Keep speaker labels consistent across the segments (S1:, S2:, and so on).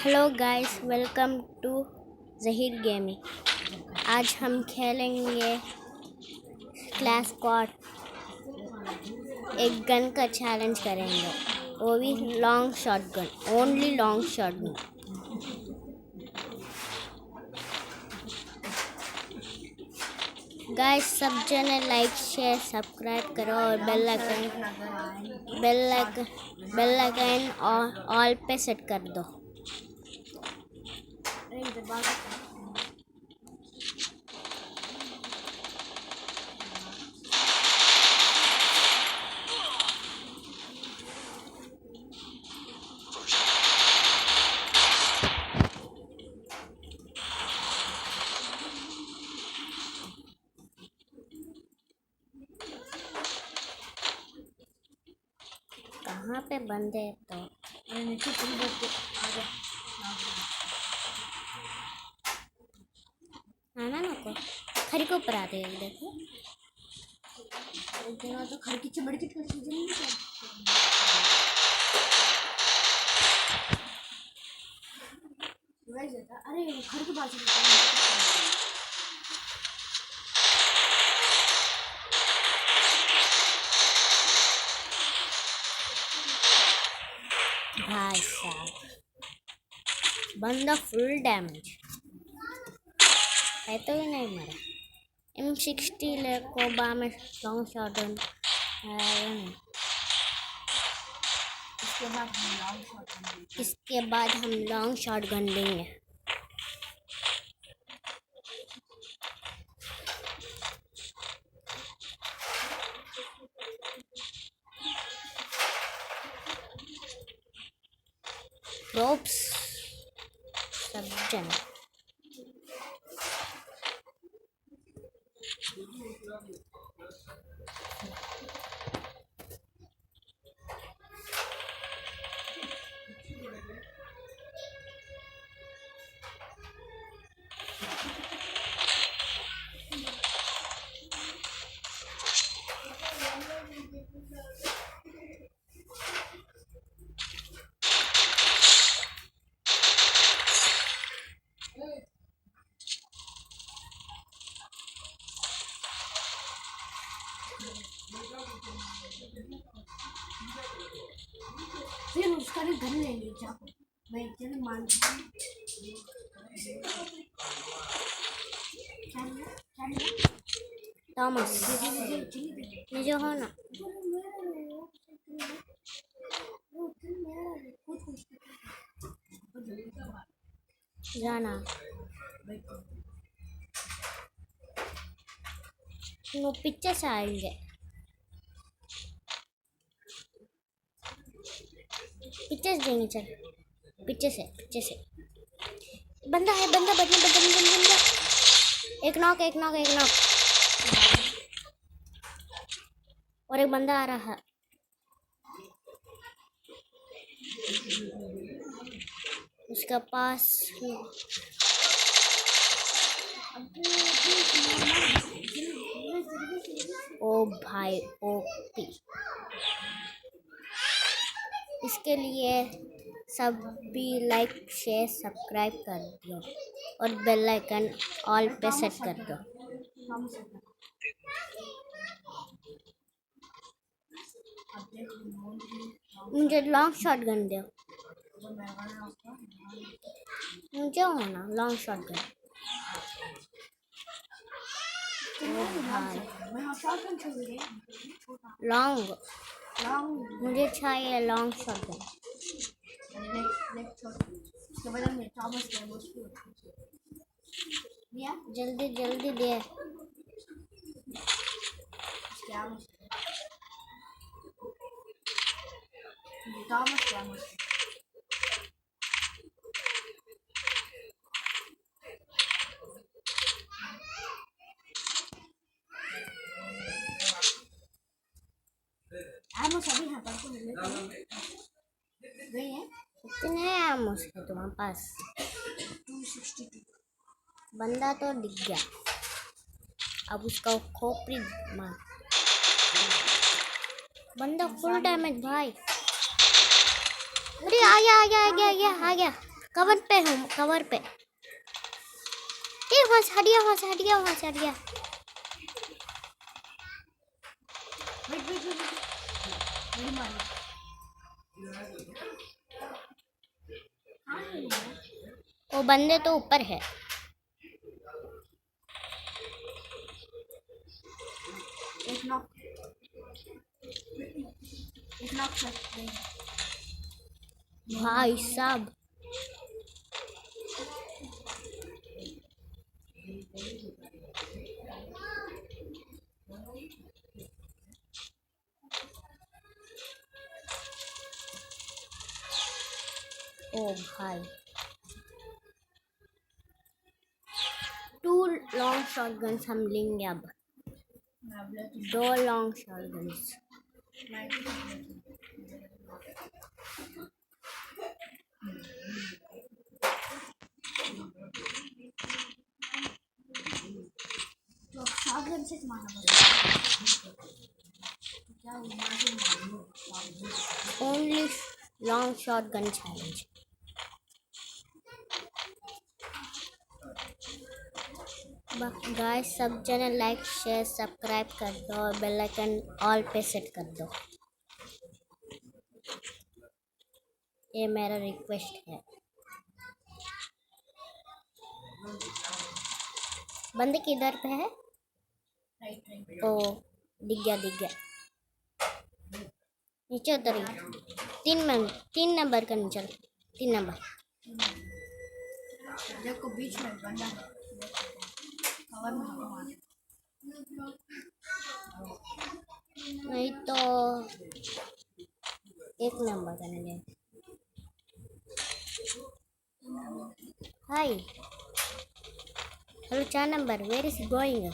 S1: Hello guys, welcome to Zaheer gaming. आज हम खेलेंगे क्लास स्क्वाड। एक गन का चैलेंज करेंगे, वो भी long shot gun, only long shot gun. Guys, सब जने लाइक शेयर सब्सक्राइब करो और बेल आइकन और ऑल पे सेट कर दो। कहाँ पे बंदे हैं तो आना ना को खरी को ऊपर आते हैं। देखो तो खरी की चिमड़ी की अरे खरी को बाजू भाई साहब, बंदा फुल डैमेज है तो भी नहीं मरा। M60 ले कोबा में लॉन्ग शॉट गन है। इसके बाद हम लॉन्ग शॉट गन लेंगे। रोप्स सब जन फिर उसका भी घर लेंगे चाकू। मैं चल मान थॉमस मुझे हो ना जाना वो पीछे से आएंगे। पीछे से जाएंगे, चल पीछे से बंदा है, बंदा एक नॉक और एक बंदा आ रहा है। उसके पास ओ भाई ओपी। इसके लिए सब भी लाइक शेयर सब्सक्राइब कर दो और बेल आइकन ऑल पे सेट कर दो। मुझे लॉन्ग शॉट गन दो, मुझे होना लॉन्ग शॉट गन। लॉन्ग मुझे चाहिए लॉन्ग शॉट गन। जल्दी जल्दी दे। सभी यहाँ पर गई है। कितने आमोस है तुम्हारे पास? 262। बंदा तो दिख गया, अब उसका खोपड़ी मार। बंदा फुल डैमेज भाई। अरे आ गया कवर पे हूँ, कवर पे। वहां से हट गया, वहां से हट गया, वहां से हट गया। वो बंदे तो ऊपर है।
S2: एक नॉक
S1: भाई साहब, ओ भाई, 2 लॉन्ग शॉटगन्स हम लेंगे अब। 2 लॉन्ग शॉटगन्स।
S2: शॉटगन से मारना
S1: only long shotgun challenge. Guys, सब जने लाइक शेयर सब्सक्राइब कर दो और बेल आइकन ऑल पे सेट कर दो। ये मेरा रिक्वेस्ट है। बंदे किधर पे है? ओ, दिख गया, दिख गया। नीचे उतर गया। 3 नंबर का नीचे, 3 नंबर।
S2: देखो बीच में बंदा है, कवर में
S1: नहीं तो 1 नंबर का नहीं। Hi, hello 4 number, where is going?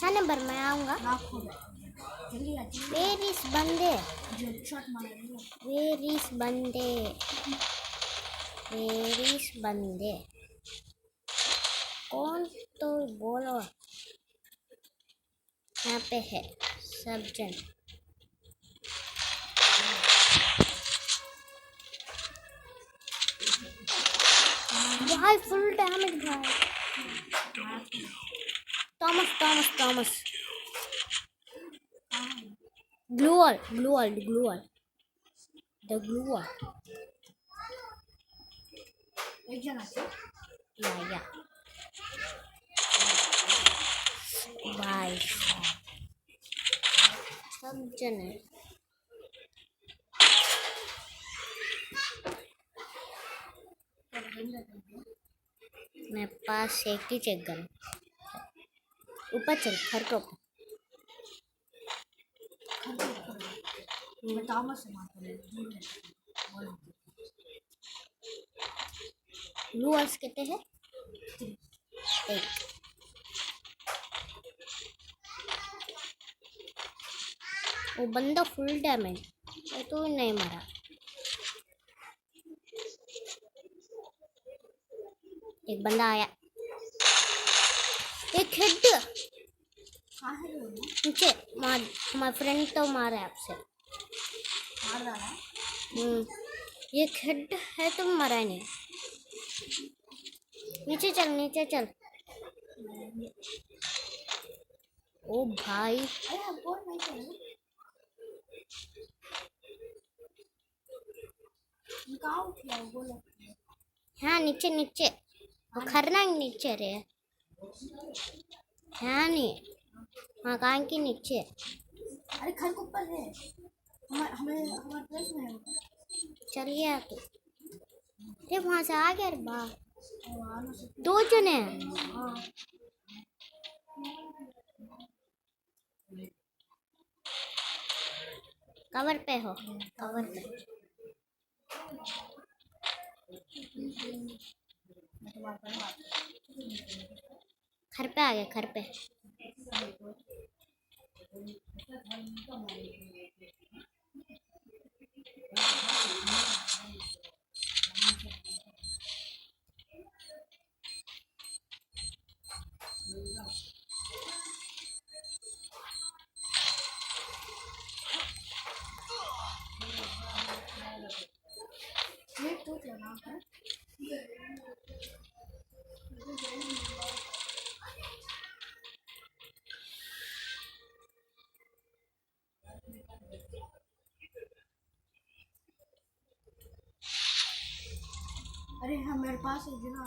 S1: 4 number मैं आऊँगा। वेयर इज बंदे? वेयर इज बंदे? वेयर इज बंदे? कौन तो बोलो। यहाँ पे है सब जन। भाई फुल डैमेज भाई। Thomas, Thomas, Thomas. Glue wall, glue wall, glue wall, the glue wall.
S2: एक जना
S1: या भाई सब जन है। मेरे पास एक ही चेक गन। ऊपर चल, घर के ऊपर।
S2: थॉमस से
S1: ग्लू वॉल्स कितने हैं? 1। वो बंदा फुल डैमेज, तो नहीं मरा। एक बंदा आया, एक हेड नीचे मार। हमारा फ्रेंड तो मारा है आपसे।
S2: मार डाला।
S1: एक हेड है तो मरा नहीं। नीचे चल, नीचे चल। ओ भाई,
S2: अरे बोल नहीं चल। कहाँ उठा बोलो।
S1: हाँ नीचे, नीचे वो खरना नीचे रे। हाँ नहीं, हाँ कान की नीचे।
S2: अरे घर के ऊपर है, हमारे प्लेस में है।
S1: चल गया तू। अरे वहां से आ गया रे बा। 2 जने हैं।
S2: हाँ
S1: कवर पे हो, कवर पे। घर पे आ गया, घर पे।
S2: अरे हाँ मेरे पास है जो ना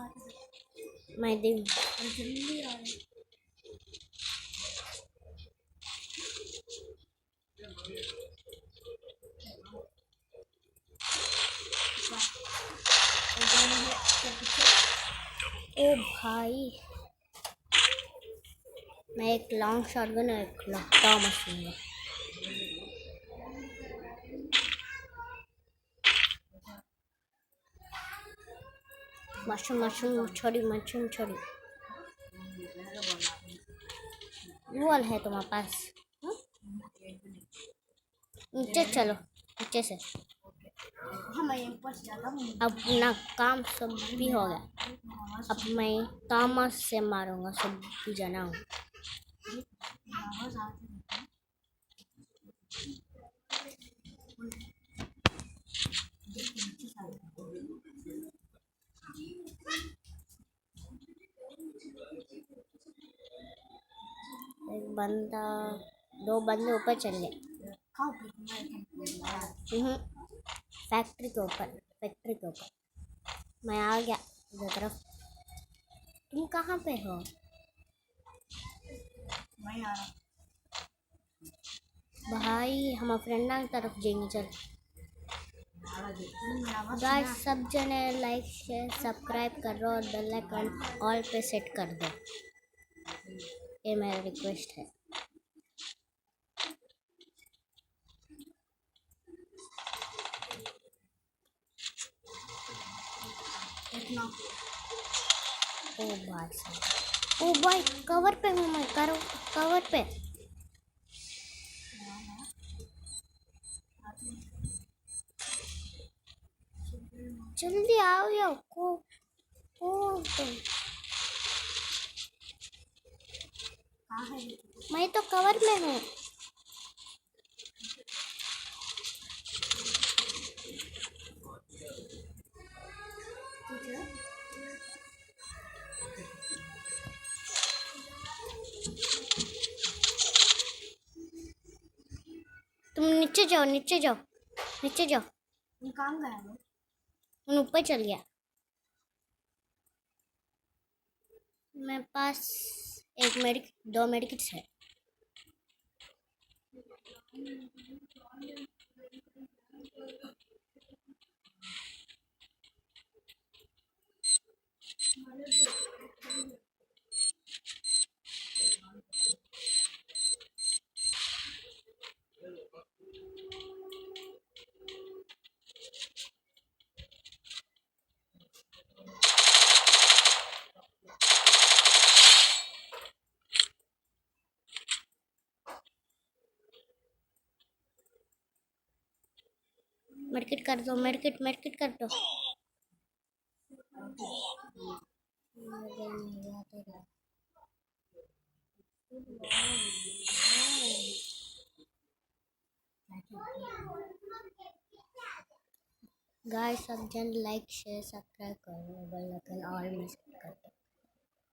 S1: मैं दूँ?
S2: जल्दी आ रहे
S1: ओ भाई, मैं एक लॉन्ग शॉटगन और एक लॉन्ग मशीन है। मशरूम छोड़ी। वॉल है तुम्हारे पास? नीचे चलो, नीचे से।
S2: हाँ मैं ऊपर से जाता हूँ
S1: अब अपना काम सब भी हो गया। अब मैं तामस से मारूंगा सब भी जना हूँ।
S2: आवाज आती है
S1: एक बंदा, 2 बंदे ऊपर चल गए।
S2: खाओ
S1: फैक्ट्री के ऊपर मैं आ गया इधर तरफ। तुम कहाँ पे हो?
S2: मैं आ रहा
S1: भाई हम फ्रेंडा की तरफ जाएंगे। चल
S2: हूँ
S1: गाइस, सब जने लाइक शेयर सब्सक्राइब कर दो और बेल आइकन ऑल पे सेट कर दो। ये मेरा रिक्वेस्ट है।
S2: इतना
S1: ओ भाई साहब, ओ भाई कवर पे हूँ मैं। कवर पे। जल्दी आओ यो को। ओ तुम,
S2: कहाँ है
S1: मैं तो कवर में हूँ।
S2: ठीक है
S1: तुम नीचे जाओ।
S2: तुम काम गया है
S1: मैं ऊपर चल गया। मेरे पास एक मेडिक 2 मेडिकिट्स है। मेडिकिट कर दो, मेडिकिट कर दो। गाइस, सब जन लाइक शेयर सब्सक्राइब करो, बेल आइकन ऑल में